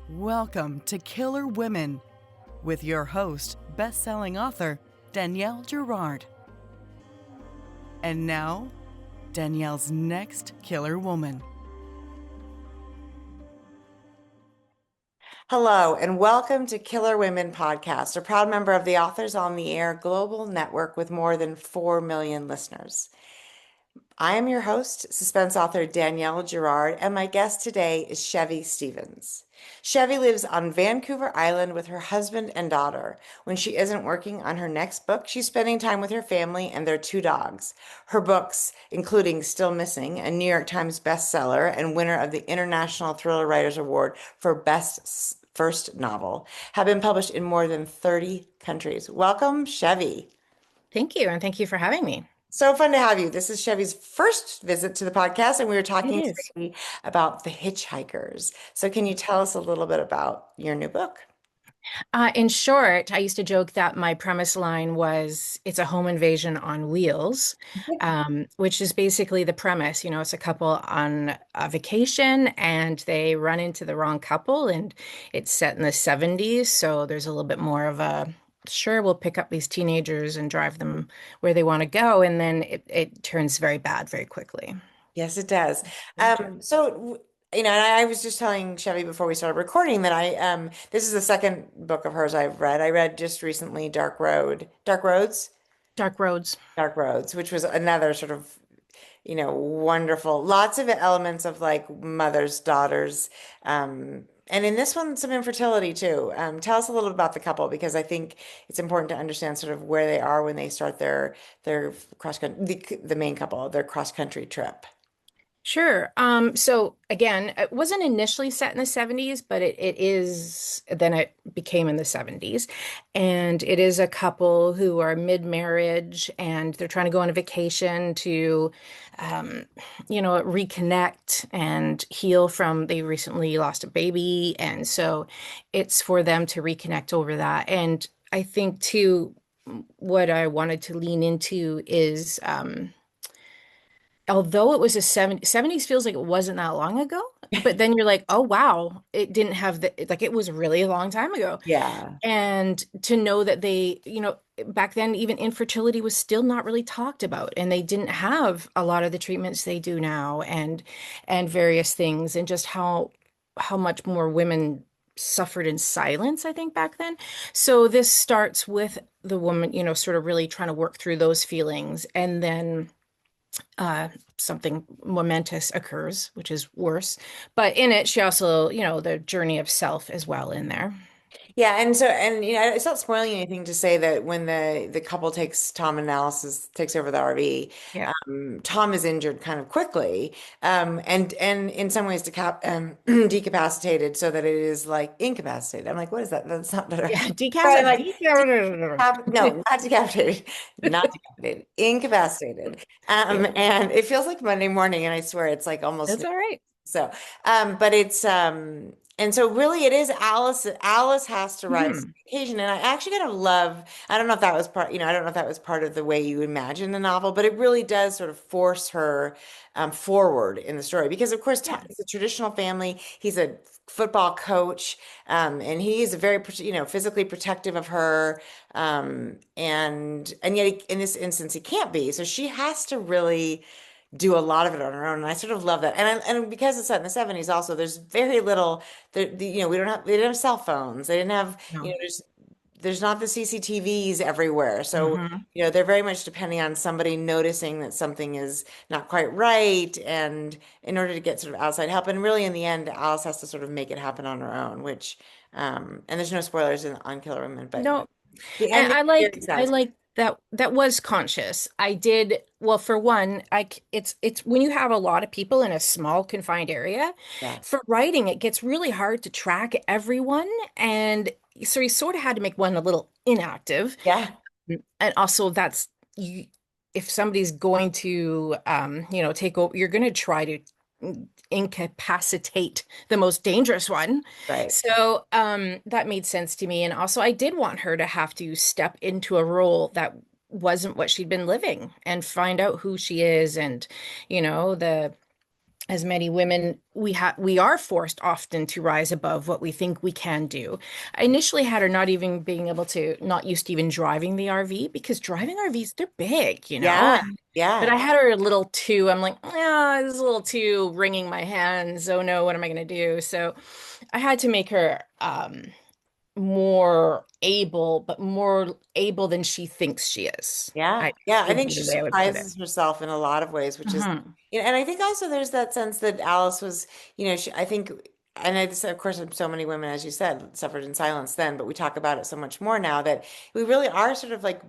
Welcome to Killer Women with your host, best-selling author Danielle Girard. And now, Danielle's next killer woman. Hello, and welcome to Killer Women Podcast, a proud member of the Authors on the Air global network with more than 4 million listeners. I am your host, suspense author Danielle Girard, and my guest today is Chevy Stevens. Chevy lives on Vancouver Island with her husband and daughter. When she isn't working on her next book, she's spending time with her family and their 2 dogs. Her books, including Still Missing, a New York Times bestseller and winner of the International Thriller Writers Award for Best First Novel, have been published in more than 30 countries. Welcome, Chevy. Thank you, and thank you for having me. So fun to have you. This is Chevy's first visit to the podcast, and we were It talking is. today about The Hitchhikers. So, can you tell us a little bit about your new book? In short, I used to joke that my premise line was it's a home invasion on wheels, which is basically the premise. You know, it's a couple on a vacation and they run into the wrong couple, and it's set in the 70s. So there's a little bit more of a sure, we'll pick up these teenagers and drive them where they want to go. And then it turns very bad very quickly. Yes, it does. And I was just telling Chevy before we started recording that this is the second book of hers I've read. I read just recently Dark Roads, Dark Roads. Dark Roads, which was another sort of, wonderful, lots of elements of like mothers, daughters, and in this one, some infertility too. Tell us a little about the couple because I think it's important to understand sort of where they are when they start their cross country, the main couple, their cross country trip. Sure. So again, it wasn't initially set in the 70s, but it is, then it became in the 70s. And it is a couple who are mid-marriage and they're trying to go on a vacation to, um, reconnect and heal from, they recently lost a baby. And so it's for them to reconnect over that. And I think too, what I wanted to lean into is, although it was a 70s feels like it wasn't that long ago, but then you're like, oh wow, it didn't have like it was really a long time ago. Yeah. And to know that they, back then even infertility was still not really talked about and they didn't have a lot of the treatments they do now and various things and just how much more women suffered in silence, I think back then. So this starts with the woman, sort of really trying to work through those feelings and then something momentous occurs, which is worse. But in it, she also, the journey of self as well in there. Yeah, and it's not spoiling anything to say that when the couple Tom analysis takes over the RV, Yeah. Tom is injured kind of quickly, and in some ways decapacitated, so that it is like incapacitated. I'm like, what is that? That's not Yeah. right. Decaf. Like, no, not decapitated, not decapitated, incapacitated. And it feels like Monday morning, and I swear it's like almost That's all right. so, but it's and so really it is Alice. Alice has to rise to Mhm. the occasion, and I actually kind of love. I don't know if that was part. I don't know if that was part of the way you imagine the novel, but it really does sort of force her forward in the story because, of course, Tom Yeah. is a traditional family. He's a football coach, and he's a very, physically protective of her, and yet in this instance he can't be. So she has to really do a lot of it on her own, and I sort of love that. And because it's set in the 70s, also there's very little. We didn't have cell phones. They didn't have No. there's not the CCTVs everywhere. So Hmm. they're very much depending on somebody noticing that something is not quite right, and in order to get sort of outside help. And really, in the end, Alice has to sort of make it happen on her own. Which and there's no spoilers on Killer Women, but No. the And ending I is very like I satisfying. like that was conscious. I did well for one, it's when you have a lot of people in a small confined area, Yeah, for writing it gets really hard to track everyone and so you sort of had to make one a little inactive. yeah, And also that's you if somebody's going to take over, you're going to try to incapacitate the most dangerous one. right. So that made sense to me. And also, I did want her to have to step into a role that wasn't what she'd been living and find out who she is and, the as many women, we are forced often to rise above what we think we can do. I initially had her not even being able to, not used to even driving the RV, because driving RVs, they're big, Yeah, but yeah, I had her a little too. I'm like, yeah, this is a little too wringing my hands. Oh no, what am I going to do? So I had to make her more able, but more able than she thinks she is. yeah, I yeah. I would think be she the way I would put it. surprises herself in a lot of ways, which is, Hmm. and I think also there's that sense that Alice was, I think, and of course, so many women, as you said, suffered in silence then, but we talk about it so much more now that we really are sort of like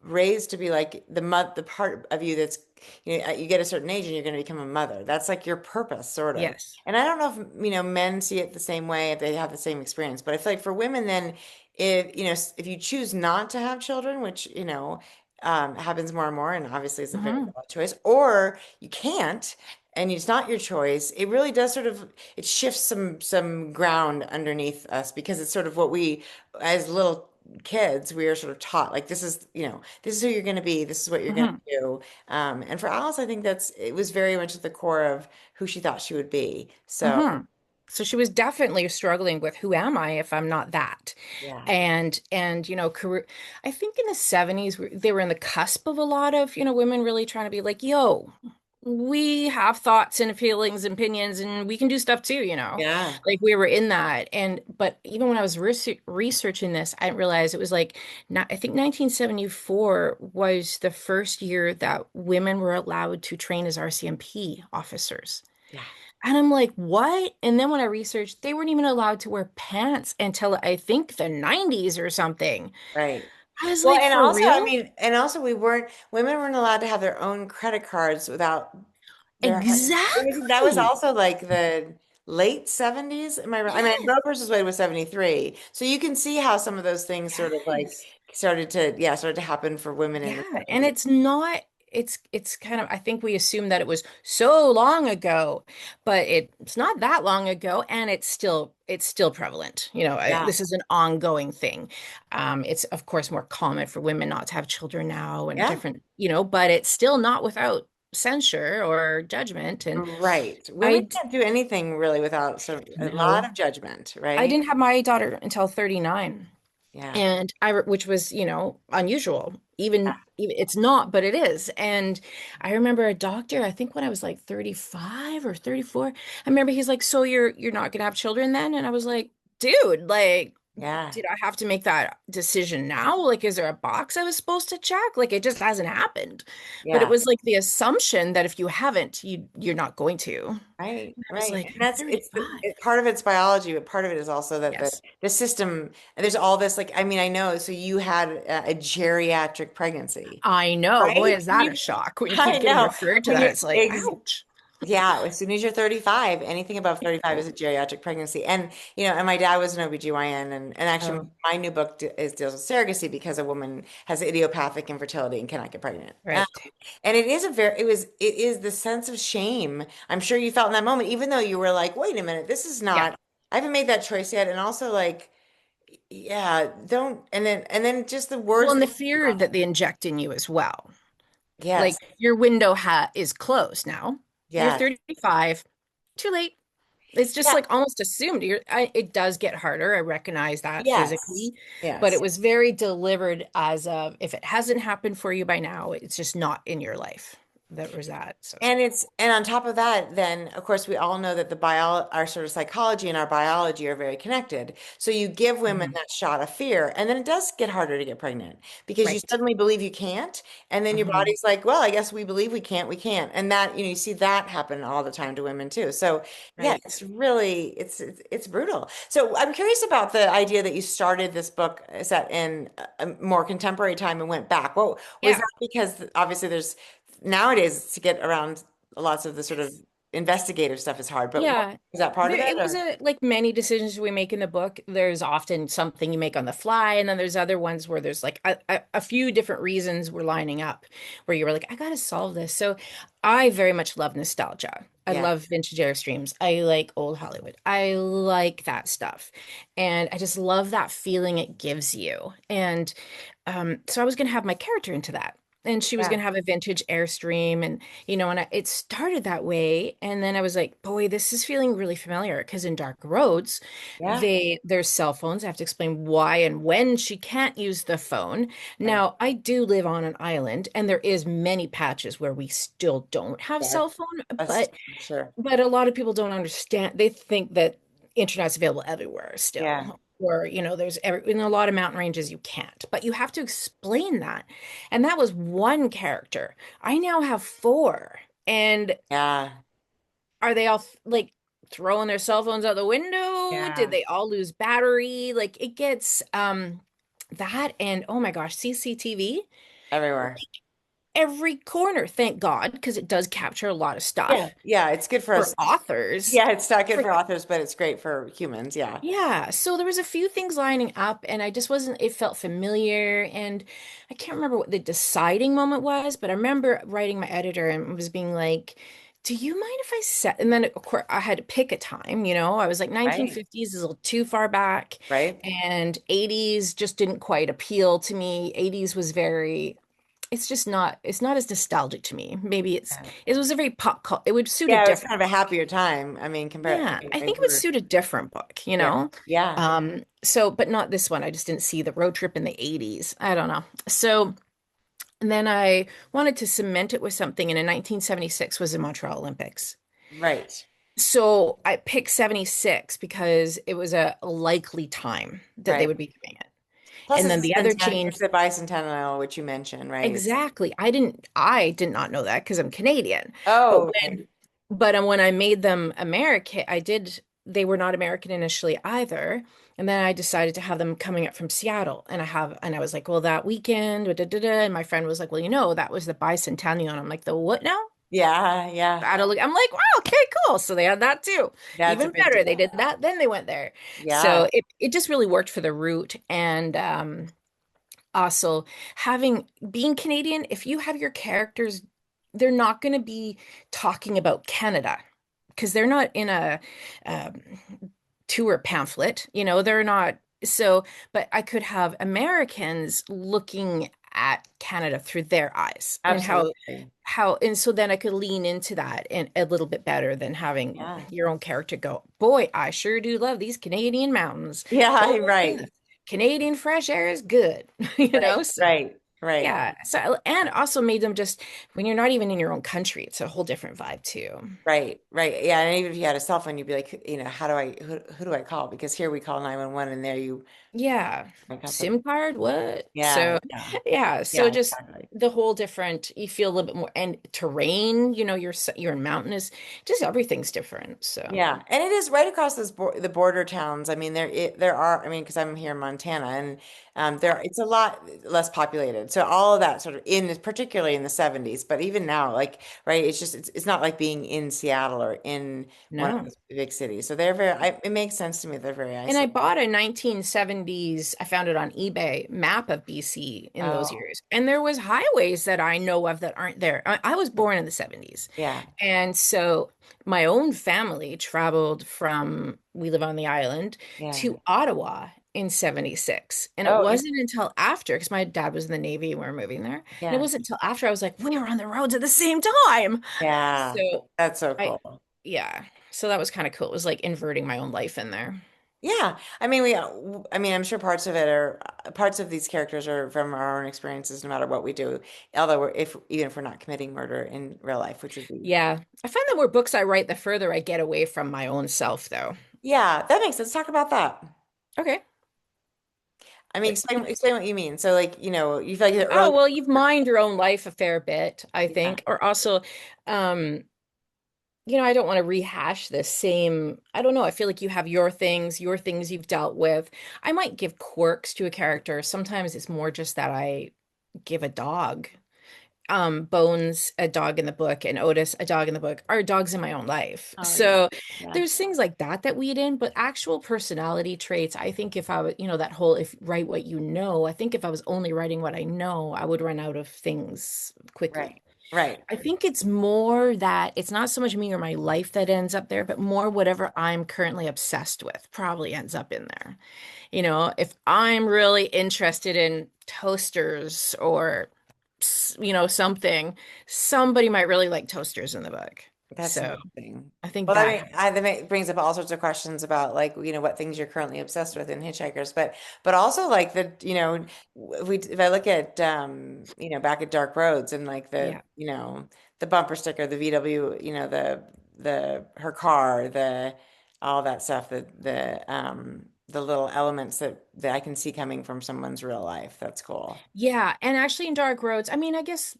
raised to be like the part of you that's, you get a certain age and you're going to become a mother. That's like your purpose, sort of. Yes. And I don't know if, men see it the same way, if they have the same experience, but I feel like for women, then if, if you choose not to have children, which, happens more and more, and obviously it's a very Hmm. valid choice, or you can't, and it's not your choice, it really does sort of, it shifts some ground underneath us, because it's sort of what we, as little kids, we are sort of taught, like, this is who you're going to be, this is what you're going Hmm. to do. And for Alice, I think it was very much at the core of who she thought she would be. So, Hmm. So she was definitely struggling with, who am I if I'm not that? yeah, And career, I think in the 70s they were in the cusp of a lot of, women really trying to be like, yo, we have thoughts and feelings and opinions and we can do stuff too. yeah, Like we were in that. And but even when I was researching this, I didn't realize it was like, I think 1974 was the first year that women were allowed to train as RCMP officers. yeah. And I'm like, what? And then when I researched, they weren't even allowed to wear pants until I think the 90s or something. Right. I was Well, like, and for also, I real? mean, and also women weren't allowed to have their own credit cards without their husband. That was Exactly. also like the late 70s. Am I right? I mean, Yes. Roe versus Wade was 73. So you can see how some of those things sort of like Yes. started to happen for women in the Yeah. And 70s. it's not, it's kind of, I think we assume that it was so long ago, but it's not that long ago, and it's still prevalent. Yeah. This is an ongoing thing. It's of course more common for women not to have children now and Yeah. different, but it's still not without censure or judgment. And Right. Women I can't do anything really without sort of a lot no, of judgment, I right? didn't have my daughter until 39. Yeah. And which was, unusual. Even it's not, but it is. And I remember a doctor, I think when I was like 35 or 34, I remember he's like, "So you're not gonna have children then?" And I was like, "Dude, like, Yeah. did I have to make that decision now? Like, is there a box I was supposed to check? Like, it just hasn't happened." But it Yeah. was like the assumption that if you haven't, you're not going to. And Right, I was right. like, And "I'm that's "35." part of it's biology, but part of it is also that the Yes. the system, and there's all this, like, I mean, I know, so you had a geriatric pregnancy, I know. Boy, right? is that a shock when you I keep getting know. referred to When that. you're It's like, ouch. yeah, as soon as you're 35, anything above 35 is a geriatric pregnancy. And, and my dad was an OB/GYN, and actually Oh, my new book deals with surrogacy, because a woman has idiopathic infertility and cannot get pregnant. right. And it is the sense of shame I'm sure you felt in that moment, even though you were like, wait a minute, this is Yeah. not, I haven't made that choice yet. And also like, yeah, don't, and then just the Well, words and that, the fear that they inject in you as well. yes, Like your window is closed now. You're yes, 35, too late. It's just yeah, like almost assumed. It does get harder. I recognize that yes, physically, but it yes. was very delivered as of, if it hasn't happened for you by now, it's just not in your life. That was that. So, And on top of that, then of course we all know that our sort of psychology and our biology are very connected. So you give women mhm, that shot of fear, and then it does get harder to get pregnant, because you right. suddenly believe you can't, and then your Hmm. body's like, well, I guess we believe we can't. And that, you see that happen all the time to women too. So yeah, Right. it's really it's brutal. So I'm curious about the idea that you started this book set in a more contemporary time and went back. What was Yeah. that? Because obviously there's nowadays to get around lots of the sort of Yes. investigative stuff is hard, but Yeah. is that part of it It was or? like many decisions we make in the book. There's often something you make on the fly, and then there's other ones where there's like a few different reasons we're lining up where you were like, I gotta solve this. So I very much love nostalgia. I Yeah. love vintage Airstreams. I like old Hollywood. I like that stuff. And I just love that feeling it gives you. And so I was gonna have my character into that. and she was Yeah. going to have a vintage Airstream, and it started that way, and then I was like, boy, this is feeling really familiar, because in Dark Roads, Yeah. there's cell phones. I have to explain why and when she can't use the phone. Right. Now, I do live on an island, and there is many patches where we still don't have Yeah. cell phone, That's but sure. a lot of people don't understand. They think that internet's available everywhere Yeah. still. Or, there's in a lot of mountain ranges you can't, but you have to explain that. And that was one character. I now have four. And Yeah. are they all like throwing their cell phones out the window? Did Yeah. they all lose battery? Like it gets that, and oh my gosh, CCTV Everywhere. every corner, thank God, because it does capture a lot of Yeah. stuff Yeah. It's good for for us. authors. Yeah. It's not good For for authors, but it's great for humans. Yeah. Yeah, so there was a few things lining up, and I just wasn't, it felt familiar, and I can't remember what the deciding moment was, but I remember writing my editor and was being like, do you mind if I set, and then of course I had to pick a time, I was like Right. 1950s is a little too far back, Right. and 80s just didn't quite appeal to me. 80s was very, it's not as nostalgic to me. Maybe Yeah. it was a very pop cult. It would suit a Yeah. It was different. kind of a happier time. I mean, compared, Yeah, I think it would Vancouver. suit a different book, Yeah. Yeah. So, but not this one. I just didn't see the road trip in the 80s. I don't know. So, and then I wanted to cement it with something, and in 1976 was the Montreal Olympics. Right. So I picked 76 because it was a likely time that they Right. would be doing it. Plus, And then the other it's change, the bicentennial, which you mentioned, right? exactly. I did not know that because I'm Canadian. But Oh, okay. when I made them American, they were not American initially either. And then I decided to have them coming up from Seattle. And I was like, well, that weekend, da, da, da, da. And my friend was like, well, that was the bicentennial. And I'm like, the what now? Yeah. Yeah. I'm like, wow, okay, cool. So they had that too. That's a Even big better. They deal. did that, then they went there. Yeah. So it just really worked for the route. And also, being Canadian, if you have your characters, they're not going to be talking about Canada because they're not in a um, tour pamphlet. They're not. So, but I could have Americans looking at Canada through their eyes, and Absolutely. and so then I could lean into that and a little bit better than having Yeah. your own character go, boy, I sure do love these Canadian mountains. Yeah. Boy, Right. the Canadian fresh air is good, Right. So Right. Right. yeah. So, and also made them just, when you're not even in your own country, it's a whole different vibe too. Right. Right. Yeah. And even if you had a cell phone, you'd be like, who do I call? Because here we call 911 and there you Yeah. pick up SIM card, what? yeah. So, Yeah. yeah. So Yeah. just Exactly. the whole different, you feel a little bit more, and terrain, you're in mountainous, just everything's different. So, Yeah, and it is right across the border towns. I mean, there are. I mean, because I'm here in Montana, and it's a lot less populated. So all of that sort of particularly in the 70s, but even now, like right, it's not like being in Seattle or in one of no. those big cities. So it makes sense to me. They're very And I isolated. bought a 1970s, I found it on eBay, map of BC in those Oh, years. And there was highways that I know of that aren't there. I was born in the 70s. yeah, And so my own family traveled from, we live on the island, yeah. to Ottawa in 76. And it Oh, wasn't until after, because my dad was in the Navy and we were moving there. And it yeah, wasn't until after I was like, we were on the roads at the same time. yeah. So That's so I, cool. yeah. So that was kind of cool. It was like inverting my own life in there. Yeah, I mean, I mean, I'm sure parts of these characters are from our own experiences, no matter what we do. Although, even if we're not committing murder in real life, which would be, Yeah. I find the more books I write, the further I get away from my own self, though. yeah, that makes sense. Talk about that. Okay. I mean, explain what you mean. So, like, you feel like the Oh, early, well, you've mined your own life a fair bit, I yeah, think. Or also, um, I don't want to rehash the same. I don't know. I feel like you have your things you've dealt with. I might give quirks to a character. Sometimes it's more just that I give a dog. Bones, a dog in the book, and Otis, a dog in the book, are dogs in my own life. oh yeah, So yeah, there's things like that weed in, but actual personality traits, I think if I was, that whole if write what you know, I think if I was only writing what I know, I would run out of things right, quickly. right, I think it's more that it's not so much me or my life that ends up there, but more whatever I'm currently obsessed with probably ends up in there. If I'm really interested in toasters or something, somebody might really like toasters in the book. That's So interesting. I think Well, I that mean, that brings up all sorts of questions about like, what things you're currently obsessed with in Hitchhikers, but also like if I look at back at Dark Roads and like yeah. the bumper sticker, the VW, the her car, the all that stuff, the little elements that I can see coming from someone's real life. That's cool. Yeah, and actually in Dark Roads, I mean, I guess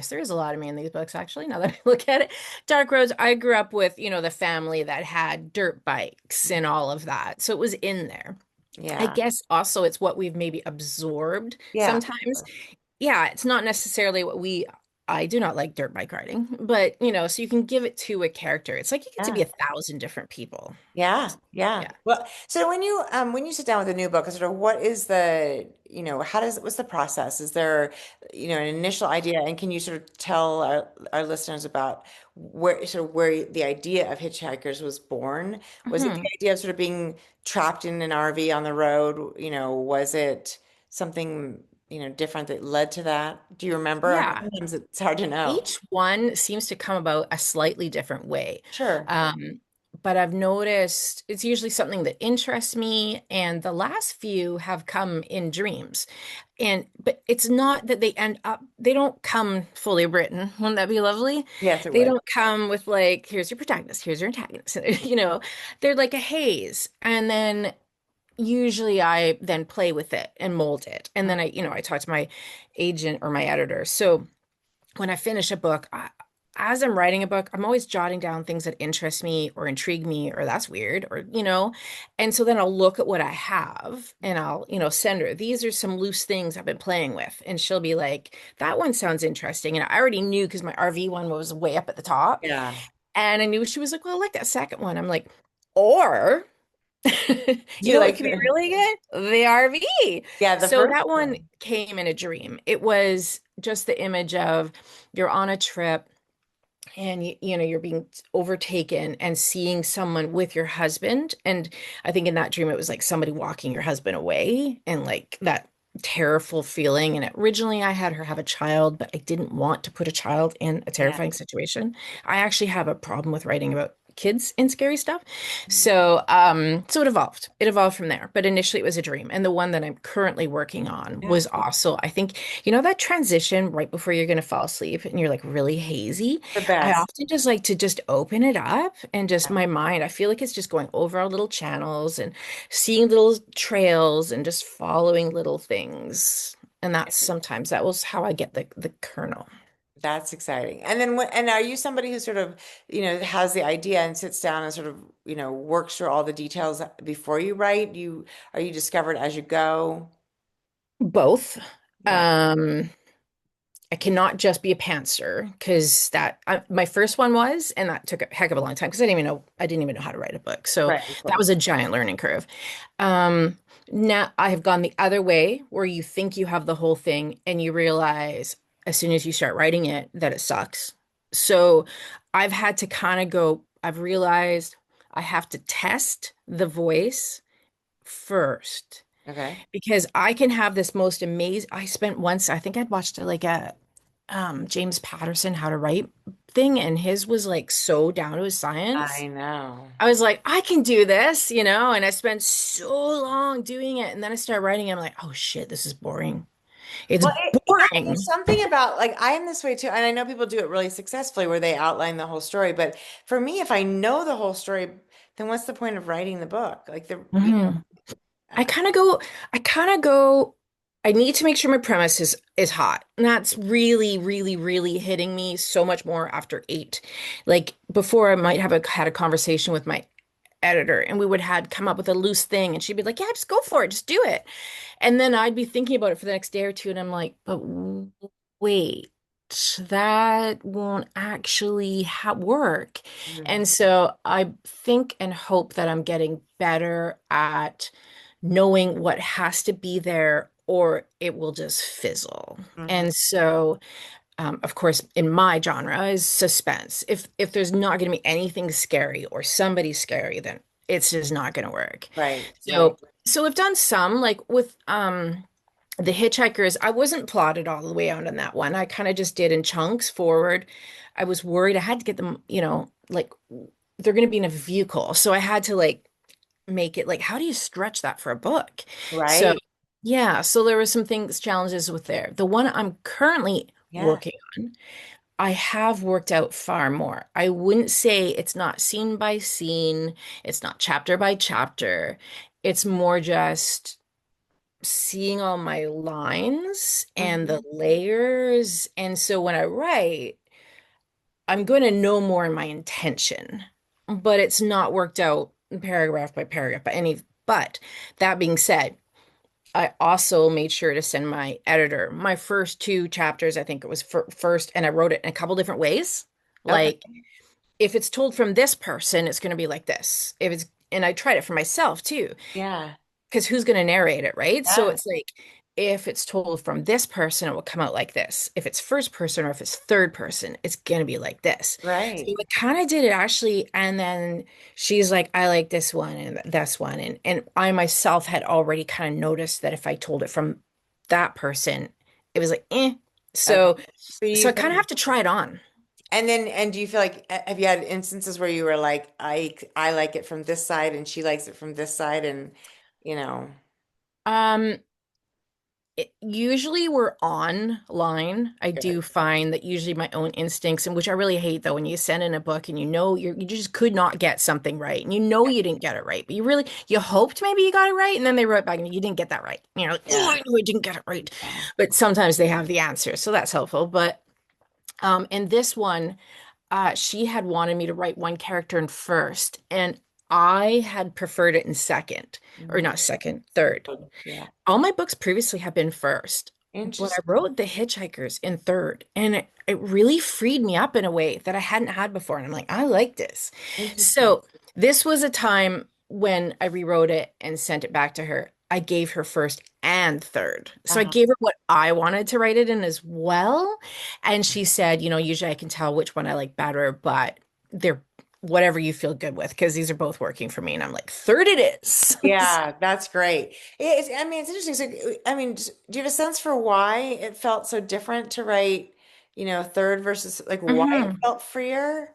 there is a lot of me in these books actually, now that I look at it. Dark Roads, I grew up with, the family that had dirt bikes and all of that. So it was in there. I Yeah. guess also it's what we've maybe absorbed Yeah. sometimes. Yeah, it's not necessarily what I do not like dirt bike riding, but so you can give it to a character. It's like you get to be Yeah. 1,000 different people. Yeah, yeah. Yeah. Well, so when you sit down with a new book, sort of what is what's the process? Is there, an initial idea, and can you sort of tell our listeners about where the idea of Hitchhikers was born? Was it the Mhm. idea of sort of being trapped in an RV on the road? Was it something, different that led to that? Do you remember? I mean, Yeah. sometimes it's hard to know. Each one seems to come about a slightly different way. Sure. Um, but I've noticed it's usually something that interests me, and the last few have come in dreams. But it's not that they don't come fully written. Wouldn't that be lovely? Yes, it They would. don't come with like, here's your protagonist, here's your antagonist. They're like a haze. And then usually I then play with it and mold it. And then I talk to my agent or my editor. So when I finish a book, as I'm writing a book, I'm always jotting down things that interest me or intrigue me or that's weird or. And so then I'll look at what I have and I'll send her, these are some loose things I've been playing with. And she'll be like, that one sounds interesting. And I already knew because my RV one was way up at the top. Yeah. And I knew she was like, well, I like that second one. I'm like, or Do you what like could be the really good? The RV. Yeah, the So first that one one. came in a dream. It was just the image of you're on a trip and you're being overtaken and seeing someone with your husband. And I think in that dream it was like somebody walking your husband away and like that terrible feeling. And originally I had her have a child, but I didn't want to put a child in a Yeah. terrifying situation. I actually have a problem with writing about kids in scary stuff. So it evolved. It evolved from there. But initially it was a dream. And the one that I'm currently working on Yeah. was also, I think, that transition right before you're going to fall asleep and you're like really hazy. The I best. often just like to just open it up and just my mind, I feel like it's just going over our little channels and seeing little trails and just following little things. And that was how I get the kernel. That's exciting. And then and are you somebody who sort of, has the idea and sits down and sort of, works through all the details before you write? Are you discovered as you go? Both. Yeah. Um, I cannot just be a pantser because my first one was, and that took a heck of a long time because I didn't even know how to write a book. So Right, of that course. was a giant learning curve. Now I have gone the other way where you think you have the whole thing and you realize as soon as you start writing it that it sucks. So I've had to kind of I've realized I have to test the voice first Okay. because I can have this most amazing. I spent once, I think I'd watched like a James Patterson how to write thing, and his was like so down to his science. I know. I was like, I can do this, and I spent so long doing it, and then I started writing. I'm like, oh shit, this is boring. It's Well, there's boring. something about like I am this way too, and I know people do it really successfully where they outline the whole story. But for me, if I know the whole story, then what's the point of writing the book? Like Mhm. I uh, kind of go, I kind of go, I need to make sure my premise is hot. And that's really, really, really hitting me so much more after eight. Like before I might have had a conversation with my editor and we would had come up with a loose thing and she'd be like, yeah, just go for it, just do it. And then I'd be thinking about it for the next day or two and I'm like, but wait, that won't actually work. mhm, And so I think and hope that I'm getting better at knowing what has to be there or it will just fizzle. mhm. And so of course, in my genre is suspense. If there's not going to be anything scary or somebody scary, then it's just not going to work. Right, right. So I've done some like with The Hitchhikers, I wasn't plotted all the way out on that one. I kind of just did in chunks forward. I was worried I had to get them, like they're going to be in a vehicle. So I had to like make it like, how do you stretch that for a book? So Right? yeah, so there were some things, challenges with there. The one I'm currently Yeah. working on, I have worked out far more. I wouldn't say it's not scene by scene, it's not chapter by chapter. It's more just seeing all my lines and the Hmm. layers. And so when I write, I'm going to know more in my intention, but it's not worked out paragraph by paragraph by any. But that being said, I also made sure to send my editor my first two chapters. I think it was first, and I wrote it in a couple different ways. Okay. Like, if it's told from this person, it's going to be like this. If it's, and I tried it for myself too, Yeah. because who's going to narrate it, right? So Yeah. it's like, if it's told from this person, it will come out like this. If it's first person or if it's third person, it's going to be like this. So Right. I kind of did it actually. And then she's like, I like this one and this one. And I myself had already kind of noticed that if I told it from that person, it was like, eh. Okay. So, So so you I kind of have to try it on. and do you feel like have you had instances where you were like, I like it from this side and she likes it from this side and you know, Um, usually we're online. I good. do find that usually my own instincts, and which I really hate though, when you send in a book and you just could not get something right, and you know you didn't get it right, but you hoped maybe you got it right, and then they wrote back and you didn't get that right. Like, oh, Yeah. I knew I didn't get it right. Yeah. But sometimes they have the answer, so that's helpful. But in this one, she had wanted me to write one character in first, and I had preferred it in second, or Mhm. not second, third. Yeah. All my books previously have been first, but I Interesting. wrote The Hitchhikers in third, and it really freed me up in a way that I hadn't had before. And I'm like, I like this. Interesting. So this was a time when I rewrote it and sent it back to her. I gave her first and third. So I Uh-huh. gave her what I wanted to write it in as well. And she said, usually I can tell which one I like better, but they're whatever you feel good with, because these are both working for me. And I'm like, third it is. Yeah, that's great. I mean, it's interesting. So, I mean, do you have a sense for why it felt so different to write, third versus like why it Mhm. felt freer?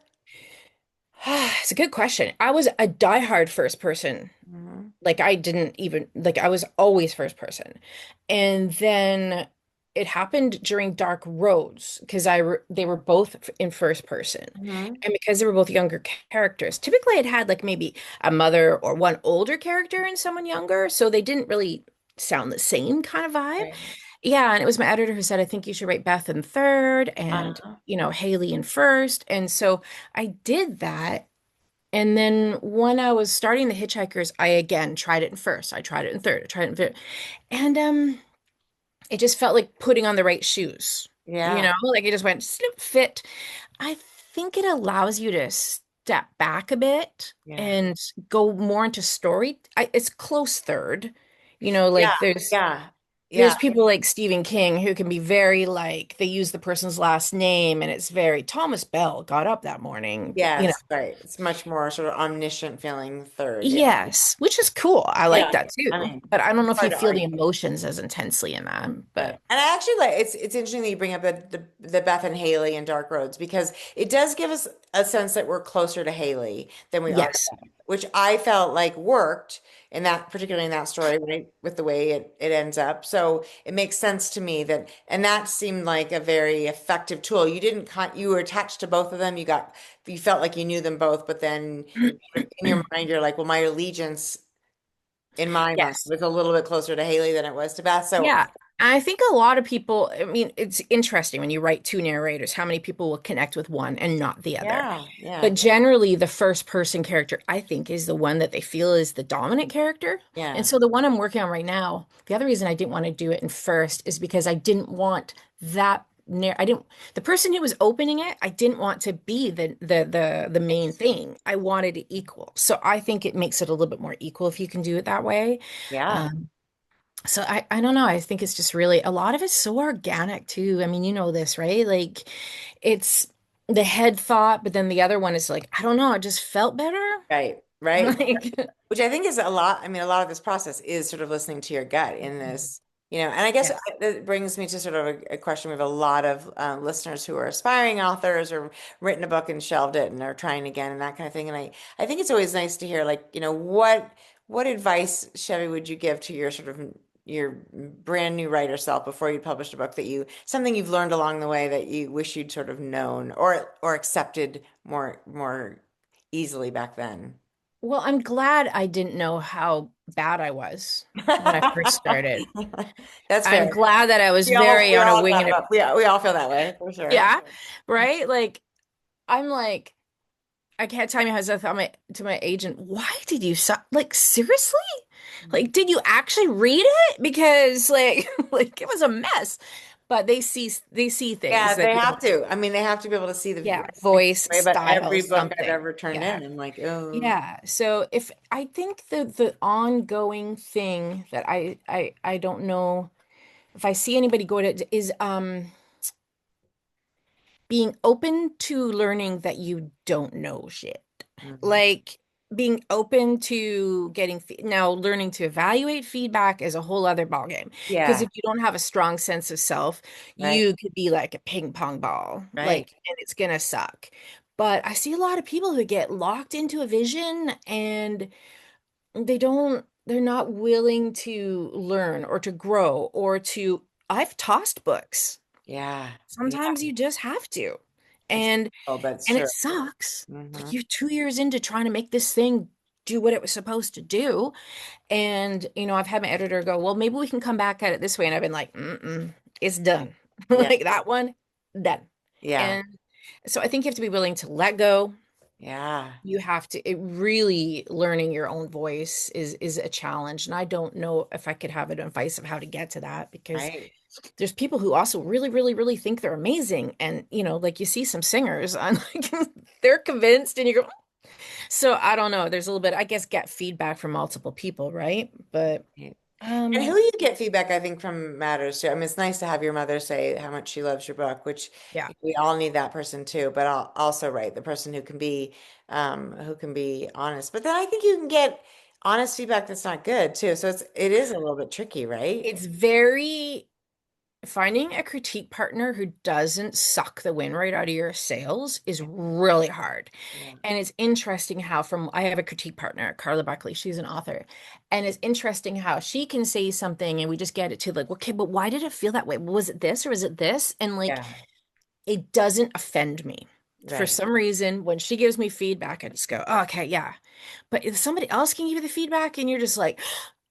It's a good question. I was a diehard first person. Hmm. Like I didn't even like I was always first person. And then it happened during Dark Roads because they were both in first person. Hmm. And because they were both younger characters, typically it had like maybe a mother or one older character and someone younger, so they didn't really sound the same kind of vibe. Right. Yeah, and it was my editor who said, I think you should write Beth in third and, Uh-huh. Haley in first. And so I did that. And then when I was starting the Hitchhikers, I again tried it in first. I tried it in third. I tried it in fifth. And it just felt like putting on the right shoes. Yeah. Like it just went slip fit. I think it allows you to step back a bit Yeah. and go more into story. It's close third. Yeah. Like Yeah. there's Yeah. people like Stephen King who can be very like they use the person's last name and it's very Thomas Bell got up that morning. Yes, right. It's much more sort of omniscient feeling third. Yeah. Yes, which is cool. I like Yeah. that I too. mean, But I don't know it's if you hard to feel the argue. emotions as intensely in that. Right. But And I actually like it's interesting that you bring up the Beth and Haley and Dark Roads because it does give us a sense that we're closer to Haley than we are to yes. Beth, which I felt like worked in that particularly in that story, right, with the way it ends up. So it makes sense to me that and that seemed like a very effective tool. You didn't you were attached to both of them. You felt like you knew them both, but then in your mind you're like, well, my allegiance in my mind Yes. was a little bit closer to Haley than it was to Beth. So Yeah. I think a lot of people, I mean, it's interesting when you write two narrators, how many people will connect with one and not the other. yeah, yeah. But generally, the first person character, I think, is the one that they feel is the dominant character. And Yeah. so the one I'm working on right now, the other reason I didn't want to do it in first is because I didn't want that I didn't the person who was opening it, I didn't want to be the main thing. I wanted it equal. So I think it makes it a little bit more equal if you can do it that way. Yeah. Um, so I don't know. I think it's just really a lot of it's so organic too. I mean, you know this, right? Like it's the head thought, but then the other one is like, I don't know, it just felt better. Right. Right. Like Which I think is a lot. I mean, a lot of this process is sort of listening to your gut in this. And I guess Yes. that brings me to sort of a question. We have a lot of listeners who are aspiring authors or written a book and shelved it and are trying again and that kind of thing. And I think it's always nice to hear, like, what advice, Chevy, would you give to your sort of your brand new writer self before you published a book that something you've learned along the way that you wish you'd sort of known or accepted more easily back then? Well, I'm glad I didn't know how bad I was when I first started. That's I'm fair. glad that I was We all very we on a all wing got and a, about we all feel that way for sure. yeah, right? Like I'm like I can't tell you how I thought to my agent, why did you like seriously? Like did you actually read it? Because like like it was a mess. But they see things Yeah, that they you have don't. to. I mean, they have to be able to see the Yeah, thing voice, way about style, every book I've something. ever turned Yeah. in. I'm like, oh, Yeah. So if I think the ongoing thing that I don't know if I see anybody go to is being open to learning that you don't know shit. mhm. Like being open to getting now learning to evaluate feedback is a whole other ballgame. Because Yeah, if you don't have a strong sense of self, right, you could be like a ping pong ball, right. like, and it's gonna suck. But I see a lot of people who get locked into a vision and they're not willing to learn or to grow or to, I've tossed books. Yeah, yeah. Sometimes you just have to. It's And but it's and it true. sucks. Hmm. Like you're 2 years into trying to make this thing do what it was supposed to do. And I've had my editor go, well, maybe we can come back at it this way. And I've been like, mm-mm, it's done. Yeah, Like that one, done. yeah, And so I think you have to be willing to let go. yeah. You have to, it really learning your own voice is a challenge. And I don't know if I could have an advice of how to get to that because Right. there's people who also really, really, really think they're amazing. And, like you see some singers on like they're convinced and you go, so I don't know. There's a little bit, I guess, get feedback from multiple people, right? But Right. And who um, you get feedback, I think, from matters too. I mean, it's nice to have your mother say how much she loves your book, which yeah, we all need that person too. But also, right, the person who can be honest. But then I think you can get honest feedback that's not good too. So it is a little bit tricky, right? it's very finding a critique partner who doesn't suck the wind right out of your sails is really hard. Yeah. And it's interesting how from I have a critique partner, Carla Buckley, she's an author. And it's interesting how she can say something and we just get it to like, okay, but why did it feel that way? Was it this or was it this? And like Yeah. it doesn't offend me. For Right. some reason, when she gives me feedback, I just go, oh, okay, yeah. But if somebody else can give you the feedback and you're just like,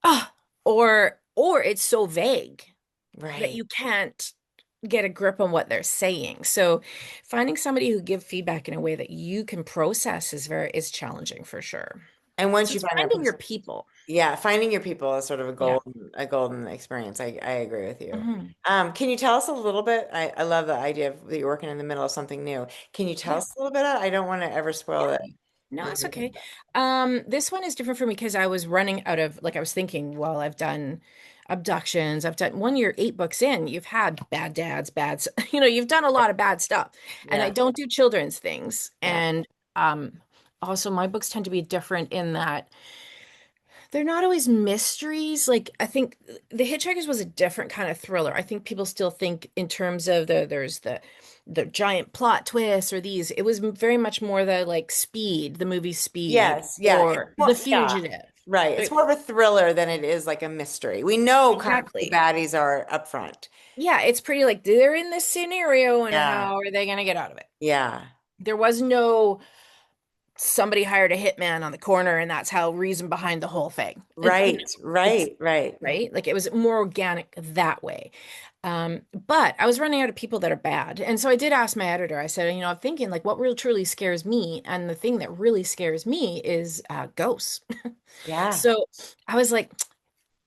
oh, or it's so vague that Right. you can't get a grip on what they're saying. So finding somebody who give feedback in a way that you can process is challenging for sure. And So once you it's find that finding your person, people. yeah, finding your people is sort of Yeah. a golden experience. I agree with you. Hmm. Can you tell us a little bit? I love the idea of that you're working in the middle of something new. Can you tell Yeah. us a little bit? I don't want to ever spoil Yeah. it. No, it's Really. okay. This one is different for me because I was running out of like I was thinking, well, I've done abductions, I've done 1 year, 8 books in, you've had bad dads, you've done a lot of bad stuff. And I Yeah, don't do children's things. yeah, And also my books tend to be different in that they're not always mysteries. Like I think The Hitchhikers was a different kind of thriller. I think people still think in terms of there's the giant plot twists or these. It was very much more the like Speed, the movie Speed, yes, yeah. It's or more, The yeah, Fugitive. right. It's Right, more of a thriller than it is like a mystery. We know kind of who the exactly. baddies are up front. Yeah, it's pretty like they're in this scenario and Yeah, how are they gonna get out of it? yeah. There was no somebody hired a hitman on the corner and that's how reason behind the whole thing. Right, It's right, right. right. Like it was more organic that way. But I was running out of people that are bad. And so I did ask my editor, I said, I'm thinking like what really truly scares me. And the thing that really scares me is ghosts. Yeah, So I was like,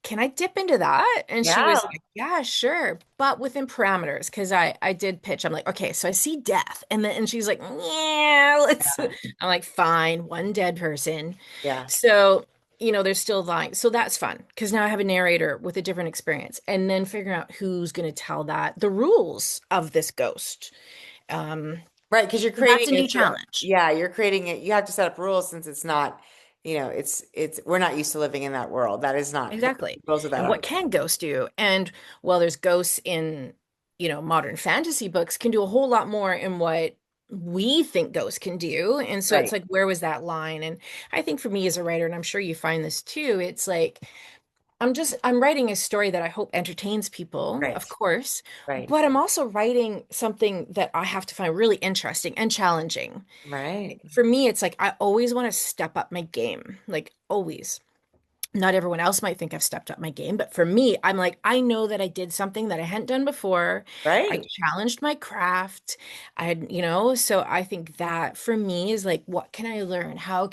can I dip into that? And she yeah, was like, yeah, sure, but within parameters. Because I did pitch. I'm like, okay, so I see death. And she's like, yeah, let's. yeah, I'm like, fine, one dead person. yeah. So, there's still lying. So that's fun because now I have a narrator with a different experience. And then figuring out who's going to tell the rules of this ghost. Um, Right, because you're that's a creating new it. challenge. Yeah, you're creating it. You have to set up rules since it's not. it's we're not used to living in that world. That is not the Exactly. rules of that And what aren't. can ghosts do? And well, there's ghosts in, modern fantasy books can do a whole lot more in what we think ghosts can do. And so it's Right, like, where was that line? And I think for me as a writer, and I'm sure you find this too, it's like I'm writing a story that I hope entertains people, right, of course, right, but I'm also writing something that I have to find really interesting and challenging. right. For me, it's like I always want to step up my game, like always. Not everyone else might think I've stepped up my game, but for me, I'm like, I know that I did something that I hadn't done before. I Right. challenged my craft. So I think that for me is like, what can I learn? How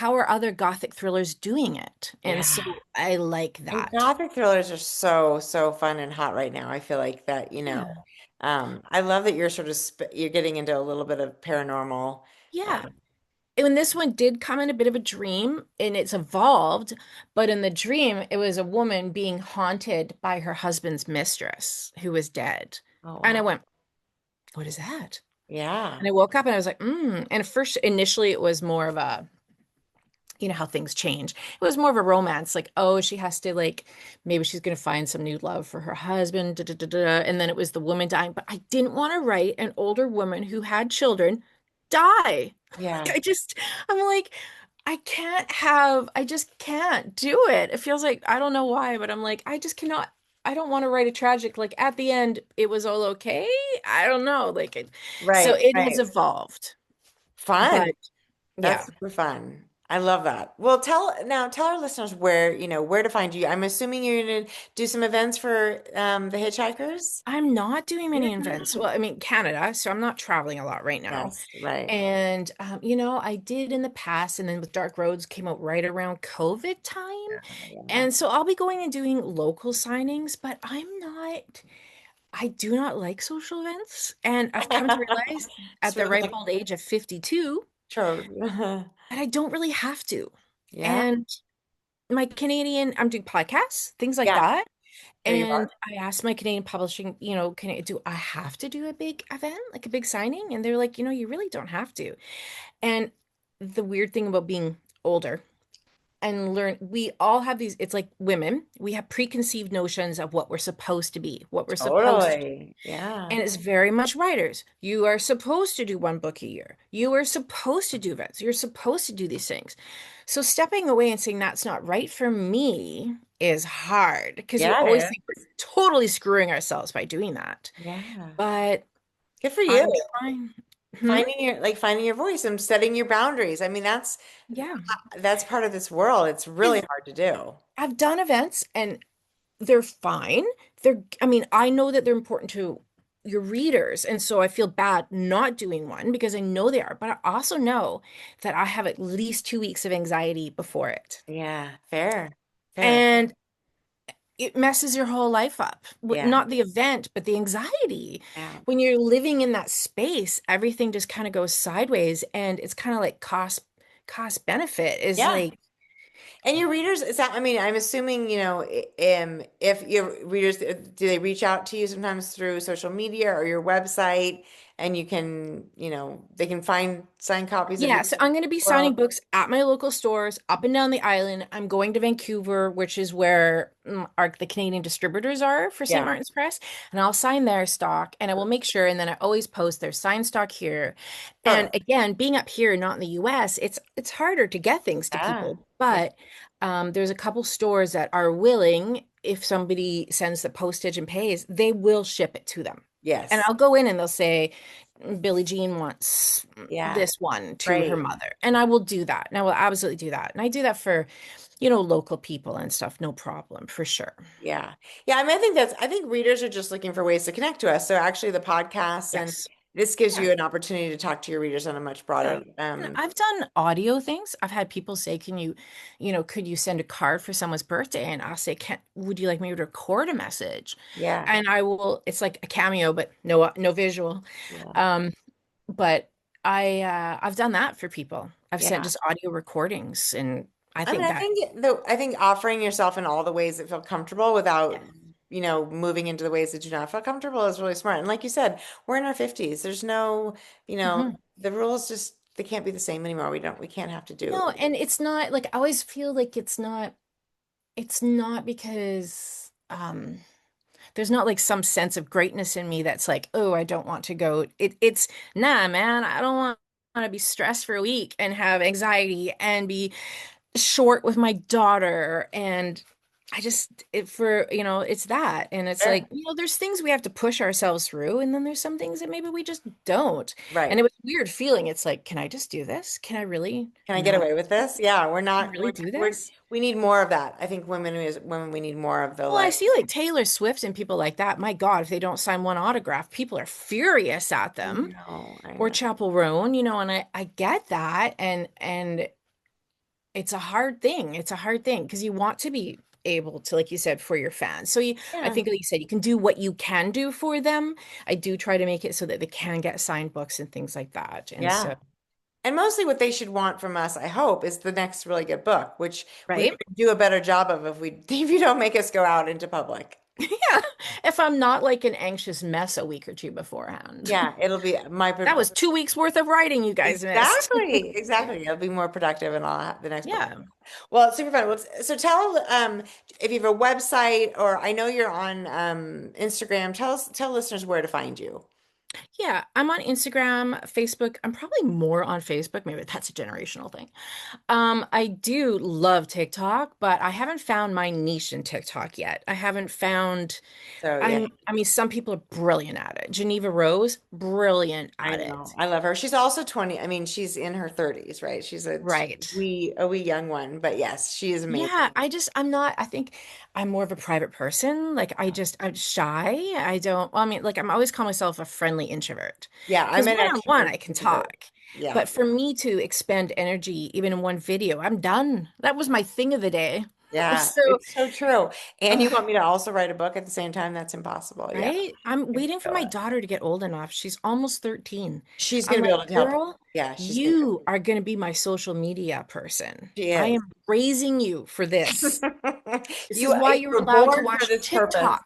are other gothic thrillers doing it? And Yeah. so I like And that. gothic thrillers are so, so fun and hot right now. I feel like that, Yeah. I love that you're sort of you're getting into a little bit of paranormal. Yeah. Um, And this one did come in a bit of a dream and it's evolved, but in the dream, it was a woman being haunted by her husband's mistress who was dead. oh And I wow. went, what is that? Yeah. And I woke up and I was like, And at first, initially, it was more of a, how things change. It was more of a romance, like, oh, she has to, like, maybe she's going to find some new love for her husband. Da, da, da, da. And then it was the woman dying. But I didn't want to write an older woman who had children die. Yeah. I'm like, I just can't do it. It feels like, I don't know why, but I'm like, I just cannot. I don't want to write a tragic, like at the end, it was all okay. I don't know. So Right, it has right. evolved. Fun. But That's yeah, super fun. I love that. Well, tell our listeners where to find you. I'm assuming you're gonna do some events for the Hitchhikers. I'm not doing You're many events. not. Well, I mean, Canada, so I'm not traveling a lot right now. Yes, right. And, I did in the past, and then with Dark Roads came out right around COVID time. Yeah. And so I'll be going and doing local signings, but I do not like social events. And I've come to realize at the Sort of ripe like old age of 52 true. that I don't really have to. Yeah. And I'm doing podcasts, things like Yeah. that. There you And are. I asked my Canadian publishing, do I have to do a big event, like a big signing? And they're like, you really don't have to. And the weird thing about being older and we all have it's like women, we have preconceived notions of what we're supposed to be, what we're supposed to do. Totally. Yeah. And it's very much writers. You are supposed to do one book a year. You are supposed to do events. You're supposed to do these things. So stepping away and saying that's not right for me is hard because we Yeah, always it think is. we're totally screwing ourselves by doing that. Yeah. But Good for you. I'm trying. Hmm? Finding your voice and setting your boundaries. I mean, Yeah. that's part of this world. It's really Because hard to do. I've done events and they're fine. I mean, I know that they're important to your readers. And so I feel bad not doing one because I know they are. But I also know that I have at least 2 weeks of anxiety before it. Yeah, fair. Fair. And it messes your whole life up. Yeah. Not the event, but the anxiety. Yeah. When you're living in that space, everything just kind of goes sideways. And it's kind of like cost benefit is Yeah. like, And your readers, is that, I mean, I'm assuming, if your readers, do they reach out to you sometimes through social media or your website and they can find signed copies of your yeah, so I'm going to be well, signing books at my local stores up and down the island. I'm going to Vancouver, which is where the Canadian distributors are for St. yeah. Martin's Press, and I'll sign their stock and I will make sure. And then I always post their signed stock here. And Sure. again, being up here, not in the US, it's harder to get things to Yeah. people. Yeah. But there's a couple stores that are willing, if somebody sends the postage and pays, they will ship it to them. And Yes. I'll go in and they'll say, Billie Jean wants Yeah. this one to her Right. mother. And I will do that. And I will absolutely do that. And I do that for, local people and stuff. No problem, for sure. Yeah. Yeah. I mean, I think readers are just looking for ways to connect to us. So actually the podcast and Yes. this gives Yeah. you an opportunity to talk to your readers on a much Yeah. broader, And I've done audio things. I've had people say, could you send a card for someone's birthday? And I'll say, would you like me to record a message? yeah. And I will, it's like a cameo, but no visual. Yeah. Um, but I've done that for people. I've sent Yeah. just audio recordings and I I mean, think that, I think offering yourself in all the ways that feel comfortable yeah. without, moving into the ways that do not feel comfortable is really smart. And like you said, we're in our 50s. There's no, Mhm. the rules just they can't be the same anymore. We can't have to do. No, and it's not like I always feel like it's not because there's not like some sense of greatness in me that's like, oh, I don't want to go. It's nah, man, I don't want to be stressed for a week and have anxiety and be short with my daughter. And I just for it's that. And it's like, Sure. there's things we have to push ourselves through, and then there's some things that maybe we just don't. And Right. it was a weird feeling. It's like, can I just do this? Can I really Can I get not away with this? Yeah, we're can I not. really do We're this? we need more of that. I think women we need more of the Well, I like. see like Taylor Swift and people like that. My God, if they don't sign one autograph, people are furious at I them. know, I Or know. Chapel Roan, and I get that, and it's a hard thing. It's a hard thing because you want to be able to, like you said, for your fans. So I Yeah, think, like you said, you can do what you can do for them. I do try to make it so that they can get signed books and things like that. And yeah. so, And mostly what they should want from us, I hope, is the next really good book, which we right? would do a better job of if we if you don't make us go out into public. Yeah. If I'm not like an anxious mess a week or two beforehand. Yeah, it'll be my That was 2 weeks worth of writing you guys missed. exactly, exactly. It'll be more productive and I'll have the next book. Yeah. Well, it's super fun. Well, so tell if you have a website or I know you're on Instagram, tell listeners where to find you. Yeah, I'm on Instagram, Facebook. I'm probably more on Facebook. Maybe that's a generational thing. I do love TikTok, but I haven't found my niche in TikTok yet. I haven't found So yeah, I mean, some people are brilliant at it. Geneva Rose, brilliant I at know. it. I love her. She's also 20. I mean, she's in her 30s, right? She's Right. a wee young one, but yes, she is Yeah, amazing. I'm not, I think I'm more of a private person. Like I'm shy. I don't, well, I mean, like I'm always call myself a friendly introvert Yeah, I'm because an one-on-one extrovert. I can Introvert. talk. Yeah. But for me to expend energy even in one video, I'm done. That was my thing of the day. Yeah, So, it's so true. And you ugh, want me to also write a book at the same time? That's impossible. Yeah. right? I'm I waiting for feel my it. daughter to get old enough. She's almost 13. She's I'm going to be like, able to help. girl, Yeah, she's going you are going to be my social media person. to. She I is. am raising you for this. This You is why you're were allowed to born for watch this purpose. TikTok.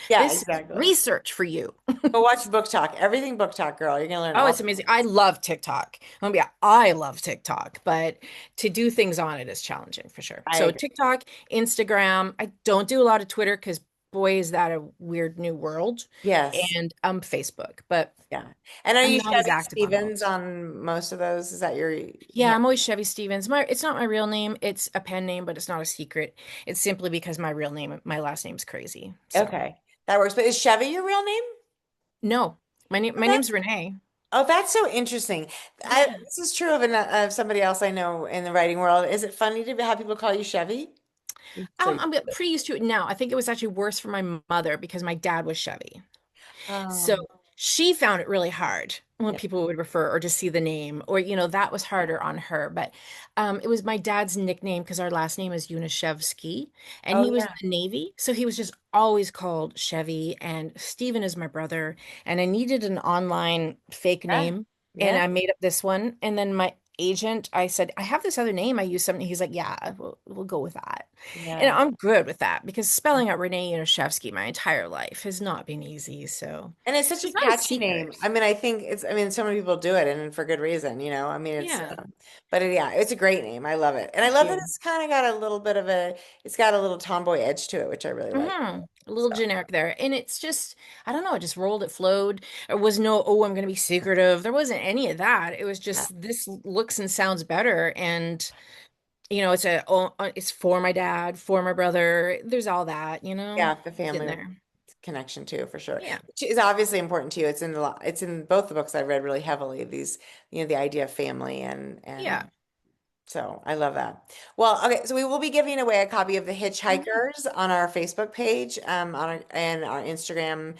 Yeah, This is exactly. research for you. Go watch Book Talk. Everything Book Talk, girl. You're going to learn Oh, all. it's amazing. I love TikTok. Yeah, I love TikTok, but to do things on it is challenging for sure. I So agree. TikTok, Instagram, I don't do a lot of Twitter because boy, is that a weird new world. Yes. And Facebook, but Yeah. And are I'm you not as Chevy active on Stevens those. on most of those? Is that your Yeah, hand? I'm always Chevy Stevens. It's not my real name. It's a pen name, but it's not a secret. It's simply because my last name's crazy. So Okay. That works. But is Chevy your real name? no, Oh, my name's Renee. that's so interesting. Yeah. This is true of somebody else I know in the writing world. Is it funny to have people call you Chevy? So, I'm pretty used to it now. I think it was actually worse for my mother because my dad was Chevy. So um, she found it really hard when yeah. people would refer or just see the name, or that was harder on her. But it was my dad's nickname because our last name is Unishevsky, and Oh, he was in yeah. the Navy, so he was just always called Chevy. And Steven is my brother, and I needed an online fake Yeah. name, and Yeah. I made up this one. And then my agent, I said, I have this other name. I use something. He's like, yeah, we'll go with that. And Yeah. I'm good with that because spelling out Renee Unishevsky my entire life has not been easy. So. And it's such a It's not a catchy name. secret. I mean, I mean, so many people do it and for good reason, you know. I mean, Yeah. yeah, it's a great name. I love it. And I Thank love that you. it's kind of got a little bit of it's got a little tomboy edge to it, which I really like. A little So, generic there. And it's just, I don't know, it just rolled, it flowed. There was no, oh, I'm going to be secretive. There wasn't any of that. It was yeah, just, this looks and sounds better. And, it's for my dad, for my brother. There's all that, yeah, the it's in family there. connection too, for sure. Yeah. Which is obviously important to you. It's in both the books I read really heavily, the idea of family and Yeah. so I love that. Well, okay, so we will be giving away a copy of The Oh, yeah. Hitchhikers on our Facebook page, and our Instagram,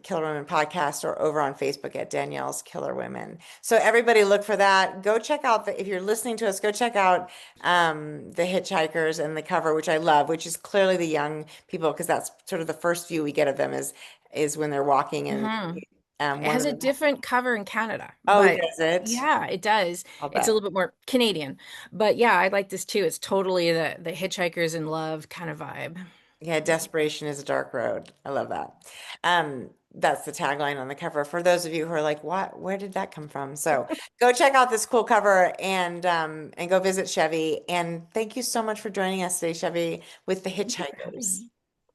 Killer Women Podcast, or over on Facebook at Danielle's Killer Women. So everybody look for that. Go check out if you're listening to us, go check out The Hitchhikers and the cover, which I love, which is clearly the young people, because that's sort of the first view we get of them is when they're walking and It one has of a them. different cover in Canada, Oh, but does it? yeah, it does. I'll It's a bet. little bit more Canadian. But yeah, I like this too. It's totally the Hitchhikers in Love kind of vibe. Yeah, desperation is a dark road. I love that. That's the tagline on the cover. For those of you who are like, what, where did that come from? So go check out this cool cover and go visit Chevy. And thank you so much for joining us today, Chevy, with the Thank you for having Hitchhikers. me.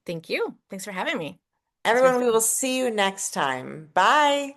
Thank you. Thanks for having me. It's been Everyone, we will fun. see you next time. Bye.